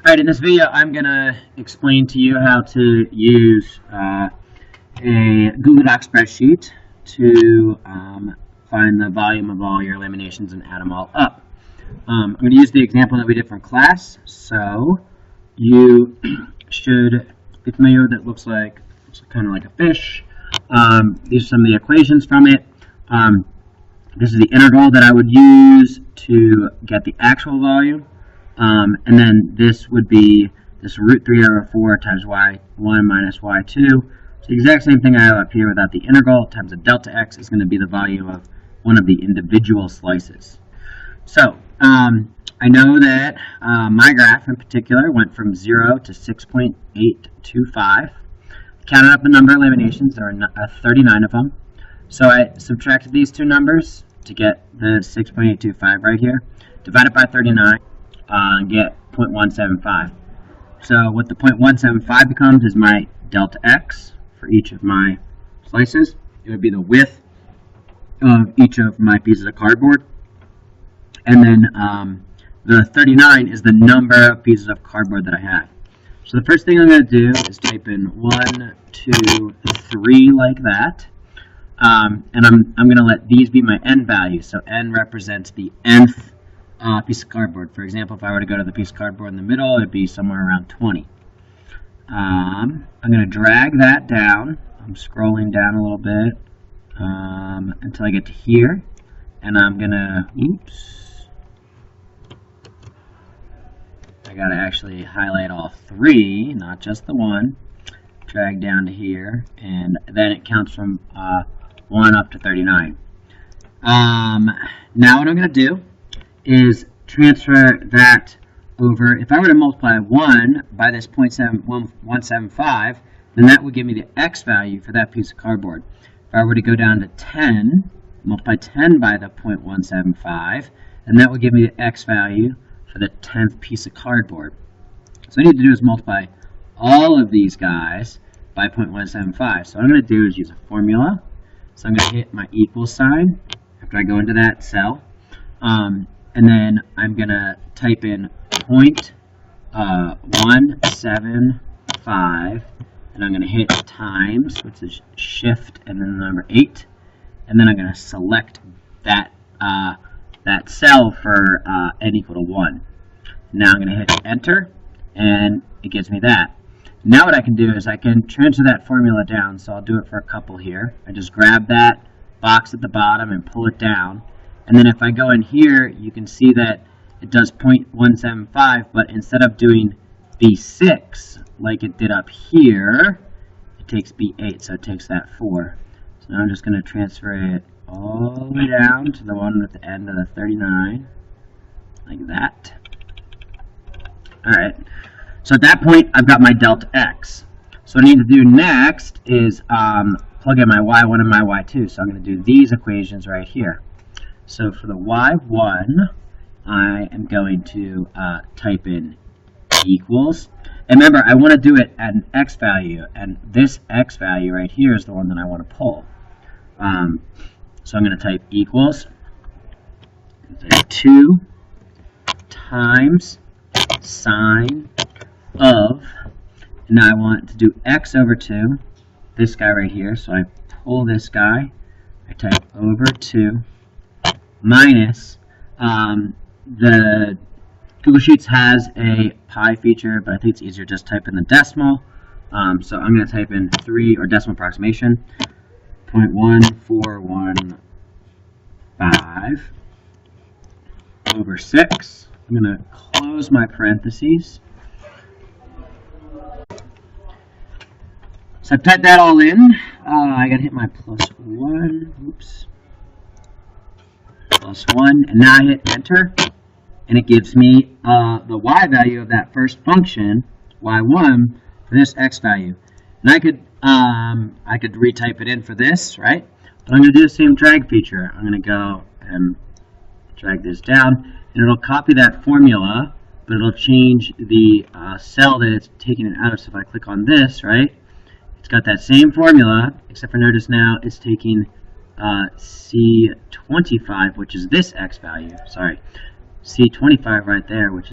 Alright, in this video I'm going to explain to you how to use a Google Docs spreadsheet to find the volume of all your eliminations and add them all up. I'm going to use the example that we did from class, so you should be familiar with it. Looks kind of like a fish. These are some of the equations from it. This is the integral that I would use to get the actual volume. And then this would be this root 3 over 4 times y1 minus y2. So the exact same thing I have up here without the integral times the delta x is going to be the volume of one of the individual slices. So I know that my graph in particular went from 0 to 6.825. Counted up the number of eliminations. There are 39 of them. So I subtracted these two numbers to get the 6.825 right here. Divide it by 39. And get 0.175. So what the 0.175 becomes is my delta x for each of my slices. It would be the width of each of my pieces of cardboard. And then the 39 is the number of pieces of cardboard that I have. So the first thing I'm going to do is type in 1, 2, 3 like that. And I'm going to let these be my n values. So n represents the nth piece of cardboard. For example, if I were to go to the piece of cardboard in the middle, it would be somewhere around 20. I'm going to drag that down. I'm scrolling down a little bit until I get to here. And I'm going to, I got to actually highlight all 3, not just the 1. Drag down to here, and then it counts from 1 up to 39. Now what I'm going to do is transfer that over. If I were to multiply 1 by this 0.175, then that would give me the x value for that piece of cardboard. If I were to go down to 10, multiply 10 by the 0.175, then that would give me the x value for the 10th piece of cardboard. So what I need to do is multiply all of these guys by 0.175. So what I'm going to do is use a formula. So I'm going to hit my equal sign after I go into that cell. And then I'm going to type in 0.175, and I'm going to hit times, which is shift and then the number 8, and then I'm going to select that cell for n equal to 1. Now I'm going to hit enter, and it gives me that. Now what I can do is I can transfer that formula down, so I'll do it for a couple here. I just grab that box at the bottom and pull it down. And then if I go in here, you can see that it does 0.175, but instead of doing B6 like it did up here, it takes B8, so it takes that 4. So now I'm just going to transfer it all the way down to the one at the end of the 39, like that. Alright, so at that point, I've got my delta x. So what I need to do next is plug in my y1 and my y2. So I'm going to do these equations right here. So for the y1, I am going to type in equals. And remember, I want to do it at an x value. And this x value right here is the one that I want to pull. So I'm going to type equals 2 times sine of, and now I want to do x over 2, this guy right here. So I pull this guy, I type over 2, minus, the Google Sheets has a pi feature, but I think it's easier just type in the decimal. So I'm going to type in 3, or decimal approximation, 0.1415 over 6. I'm going to close my parentheses. So I've typed that all in. I got to hit my +1. Oops. +1, and now I hit enter, and it gives me the y value of that first function, y1, for this x value. And I could retype it in for this, right? But I'm going to do the same drag feature. I'm going to go and drag this down, and it'll copy that formula, but it'll change the cell that it's taking it out of. So if I click on this, right, it's got that same formula, except for notice now it's taking C25, which is this x value, sorry, C25 right there, which